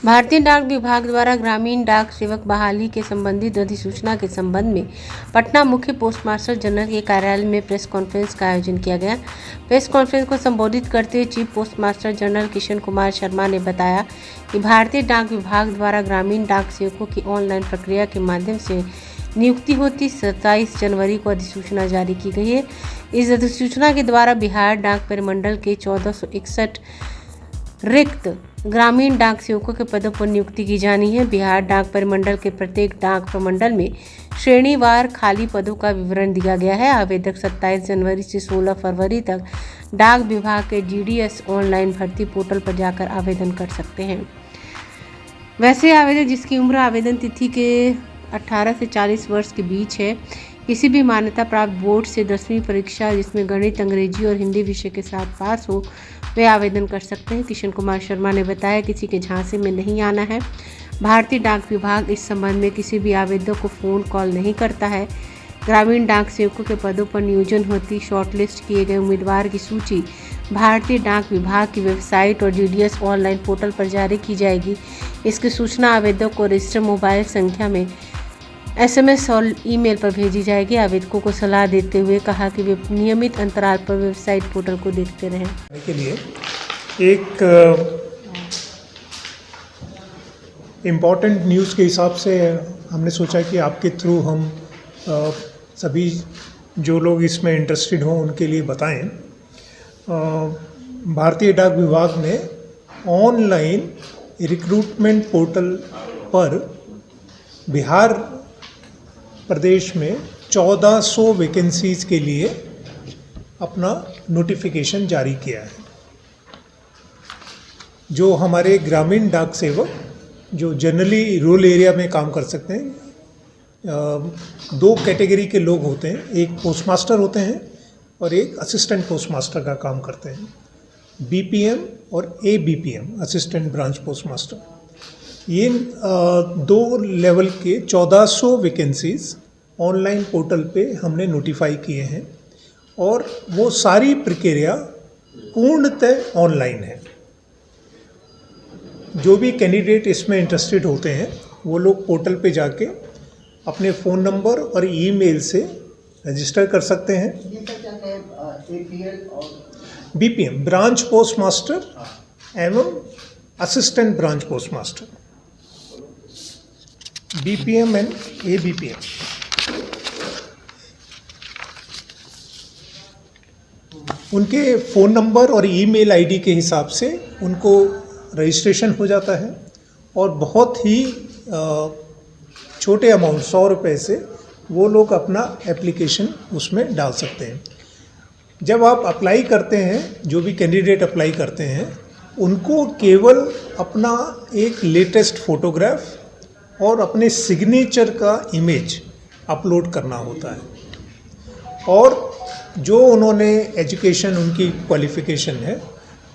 भारतीय डाक विभाग द्वारा ग्रामीण डाक सेवक बहाली के संबंधित अधिसूचना के संबंध में पटना मुख्य पोस्ट मास्टर जनरल के कार्यालय में प्रेस कॉन्फ्रेंस का आयोजन किया गया। प्रेस कॉन्फ्रेंस को संबोधित करते हुए chief post master general Kishan Kumar Sharma ने बताया कि भारतीय डाक विभाग द्वारा ग्रामीण डाक सेवकों की ऑनलाइन प्रक्रिया के माध्यम से नियुक्ति होती 27 जनवरी को अधिसूचना जारी की गई है। इस अधिसूचना के द्वारा बिहार डाक परिमंडल के 1461 रिक्त ग्रामीण डाक सेवकों के पदों पर नियुक्ति की जानी है। बिहार डाक परिमंडल के प्रत्येक डाक प्रमंडल में श्रेणीवार खाली पदों का विवरण दिया गया है। आवेदक 27 जनवरी से 16 फरवरी तक डाक विभाग के GDS ऑनलाइन भर्ती पोर्टल पर जाकर आवेदन कर सकते हैं। वैसे आवेदक जिसकी उम्र आवेदन तिथि के 18 से 40 वर्ष के बीच है, किसी भी मान्यता प्राप्त बोर्ड से 10वीं परीक्षा जिसमें गणित, अंग्रेजी और हिंदी विषय के साथ पास हो, वे आवेदन कर सकते हैं। किशन कुमार शर्मा ने बताया किसी के झांसे में नहीं आना है। भारतीय डाक विभाग इस संबंध में किसी भी आवेदक को फ़ोन कॉल नहीं करता है। ग्रामीण डाक सेवकों के पदों पर नियोजन होती शॉर्टलिस्ट किए गए उम्मीदवार की सूची भारतीय डाक विभाग की वेबसाइट और GDS ऑनलाइन पोर्टल पर जारी की जाएगी। इसकी सूचना आवेदक को रजिस्टर मोबाइल संख्या में SMS और ईमेल पर भेजी जाएगी। आवेदकों को सलाह देते हुए कहा कि वे नियमित अंतराल पर वेबसाइट पोर्टल को देखते रहें। के लिए एक इम्पॉर्टेंट न्यूज़ के हिसाब से हमने सोचा कि आपके थ्रू हम सभी जो लोग इसमें इंटरेस्टेड हों उनके लिए बताएं। भारतीय डाक विभाग ने ऑनलाइन रिक्रूटमेंट पोर्टल पर बिहार प्रदेश में 1400 वैकेंसीज़ के लिए अपना नोटिफिकेशन जारी किया है। जो हमारे ग्रामीण डाक सेवक जो जनरली रूरल एरिया में काम कर सकते हैं, 2 कैटेगरी के लोग होते हैं, एक पोस्ट मास्टर होते हैं और एक असिस्टेंट पोस्ट मास्टर का काम करते हैं, BPM और ABPM assistant branch post master. ये 2 लेवल के 1400 वैकेंसीज़ ऑनलाइन पोर्टल पे हमने नोटिफाई किए हैं और वो सारी प्रक्रिया पूर्णतः ऑनलाइन है। जो भी कैंडिडेट इसमें इंटरेस्टेड होते हैं वो लोग पोर्टल पे जाके अपने फ़ोन नंबर और ईमेल से रजिस्टर कर सकते हैं। BPM ब्रांच पोस्ट मास्टर एवं assistant branch post master, BPM and ABPM। उनके फ़ोन नंबर और ईमेल आईडी के हिसाब से उनको रजिस्ट्रेशन हो जाता है और बहुत ही छोटे अमाउंट 100 रुपये से वो लोग अपना एप्लीकेशन उसमें डाल सकते हैं। जब आप अप्लाई करते हैं, जो भी कैंडिडेट अप्लाई करते हैं, उनको केवल अपना एक लेटेस्ट फ़ोटोग्राफ और अपने सिग्नेचर का इमेज अपलोड करना होता है और जो उन्होंने एजुकेशन, उनकी क्वालिफ़िकेशन है,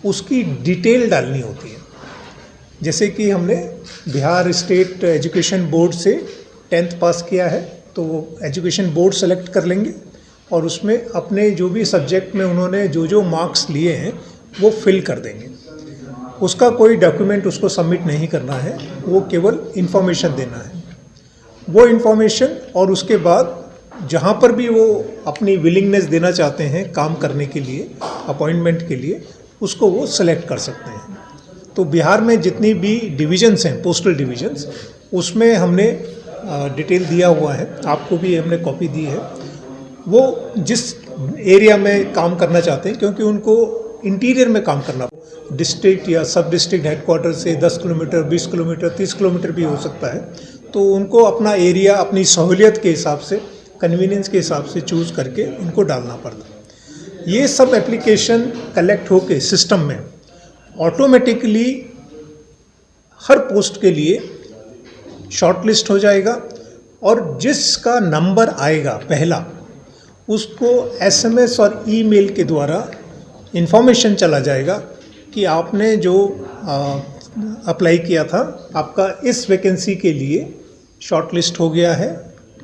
उसकी डिटेल डालनी होती है। जैसे कि हमने बिहार स्टेट एजुकेशन बोर्ड से 10th पास किया है तो वो एजुकेशन बोर्ड सेलेक्ट कर लेंगे और उसमें अपने जो भी सब्जेक्ट में उन्होंने जो मार्क्स लिए हैं वो फिल कर देंगे। उसका कोई डॉक्यूमेंट उसको सबमिट नहीं करना है, वो केवल इन्फॉर्मेशन देना है। वो इन्फॉर्मेशन और उसके बाद जहाँ पर भी वो अपनी विलिंगनेस देना चाहते हैं काम करने के लिए, अपॉइंटमेंट के लिए, उसको वो सेलेक्ट कर सकते हैं। तो बिहार में जितनी भी डिविजन्स हैं, पोस्टल डिविजन्स, उसमें हमने डिटेल दिया हुआ है, आपको भी हमने कॉपी दी है। वो जिस एरिया में काम करना चाहते हैं, क्योंकि उनको इंटीरियर में काम करना, डिस्ट्रिक्ट या सब डिस्ट्रिक्ट हेडक्वार्टर से 10 किलोमीटर, 20 किलोमीटर, 30 किलोमीटर भी हो सकता है, तो उनको अपना एरिया अपनी सहूलियत के हिसाब से, कन्वीनियंस के हिसाब से चूज़ करके उनको डालना पड़ता है। ये सब एप्लीकेशन कलेक्ट होके सिस्टम में ऑटोमेटिकली हर पोस्ट के लिए शॉर्टलिस्ट हो जाएगा और जिसका नंबर आएगा पहला, उसको SMS और ईमेल के द्वारा इन्फॉर्मेशन चला जाएगा कि आपने जो अप्लाई किया था, आपका इस वैकेंसी के लिए शॉर्टलिस्ट हो गया है,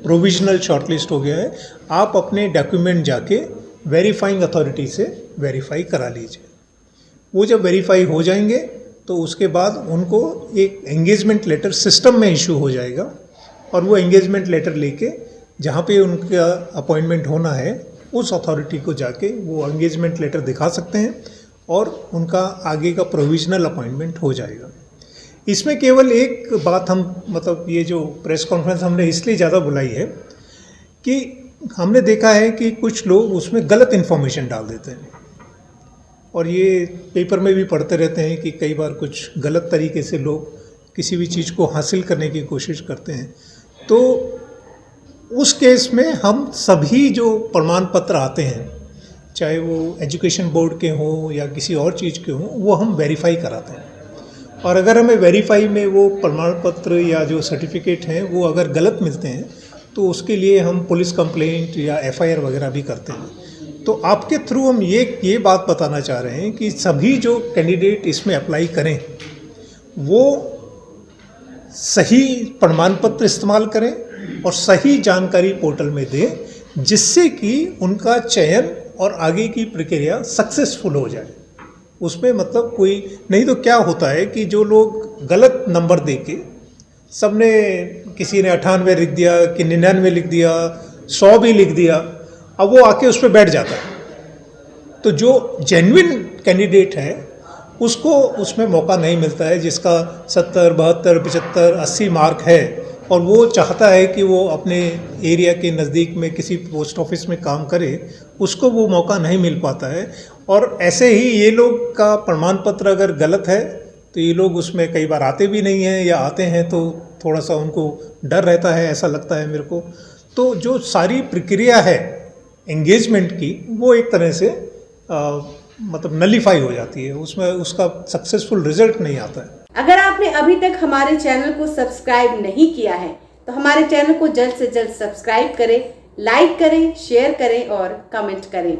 प्रोविजनल शॉर्टलिस्ट हो गया है। आप अपने डॉक्यूमेंट जाके वेरीफाइंग अथॉरिटी से वेरीफाई करा लीजिए। वो जब वेरीफाई हो जाएंगे तो उसके बाद उनको एक एंगेजमेंट लेटर सिस्टम में इशू हो जाएगा और वो एंगेजमेंट लेटर लेके जहाँ पे उनका अपॉइंटमेंट होना है उस अथॉरिटी को जाके वो एंगेजमेंट लेटर दिखा सकते हैं और उनका आगे का प्रोविजनल अपॉइंटमेंट हो जाएगा। इसमें केवल एक बात हम मतलब ये जो प्रेस कॉन्फ्रेंस हमने इसलिए ज़्यादा बुलाई है कि हमने देखा है कि कुछ लोग उसमें गलत इन्फॉर्मेशन डाल देते हैं और ये पेपर में भी पढ़ते रहते हैं कि कई बार कुछ गलत तरीके से लोग किसी भी चीज़ को हासिल करने की कोशिश करते हैं। तो उस केस में हम सभी जो प्रमाण पत्र आते हैं, चाहे वो एजुकेशन बोर्ड के हों या किसी और चीज़ के हों, वो हम वेरीफाई कराते हैं और अगर हमें वेरीफाई में वो प्रमाण पत्र या जो सर्टिफिकेट हैं वो अगर गलत मिलते हैं तो उसके लिए हम पुलिस कंप्लेंट या एफआईआर वगैरह भी करते हैं। तो आपके थ्रू हम ये बात बताना चाह रहे हैं कि सभी जो कैंडिडेट इसमें अप्लाई करें वो सही प्रमाण पत्र इस्तेमाल करें और सही जानकारी पोर्टल में दें जिससे कि उनका चयन और आगे की प्रक्रिया सक्सेसफुल हो जाए। उसमें मतलब कोई नहीं तो क्या होता है कि जो लोग गलत नंबर देके सबने किसी ने 98 लिख दिया कि 99 लिख दिया 100 भी लिख दिया, अब वो आके उस पर बैठ जाता है। तो जो जेन्युइन कैंडिडेट है उसको उसमें मौका नहीं मिलता है, जिसका 70, 72, 75, 80 मार्क है और वो चाहता है कि वो अपने एरिया के नज़दीक में किसी पोस्ट ऑफिस में काम करे, उसको वो मौका नहीं मिल पाता है। और ऐसे ही ये लोग का प्रमाण पत्र अगर गलत है तो ये लोग उसमें कई बार आते भी नहीं हैं या आते हैं तो थोड़ा सा उनको डर रहता है, ऐसा लगता है मेरे को। तो जो सारी प्रक्रिया है एंगेजमेंट की वो एक तरह से मतलब नलीफाई हो जाती है, उसमें उसका सक्सेसफुल रिजल्ट नहीं आता है। अगर आपने अभी तक हमारे चैनल को सब्सक्राइब नहीं किया है तो हमारे चैनल को जल्द से जल्द सब्सक्राइब करें, लाइक करें, शेयर करें और कमेंट करें।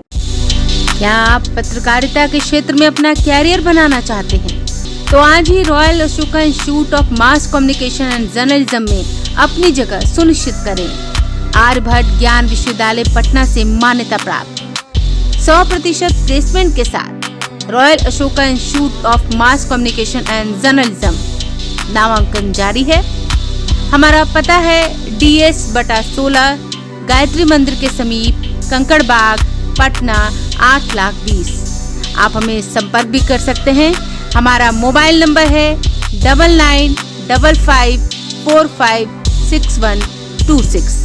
क्या आप पत्रकारिता के क्षेत्र में अपना कैरियर बनाना चाहते हैं? तो आज ही royal Ashoka institute of mass communication and journalism में अपनी जगह सुनिश्चित करें। आर्यभट्ट ज्ञान विश्वविद्यालय पटना से मान्यता प्राप्त 100% प्लेसमेंट के साथ royal Ashoka institute of mass communication and journalism नामांकन जारी है। हमारा पता है DS/16 गायत्री मंदिर के समीप कंकड़ बाग पटना 8,20,000। आप हमें संपर्क भी कर सकते हैं। हमारा मोबाइल नंबर है 9955456126।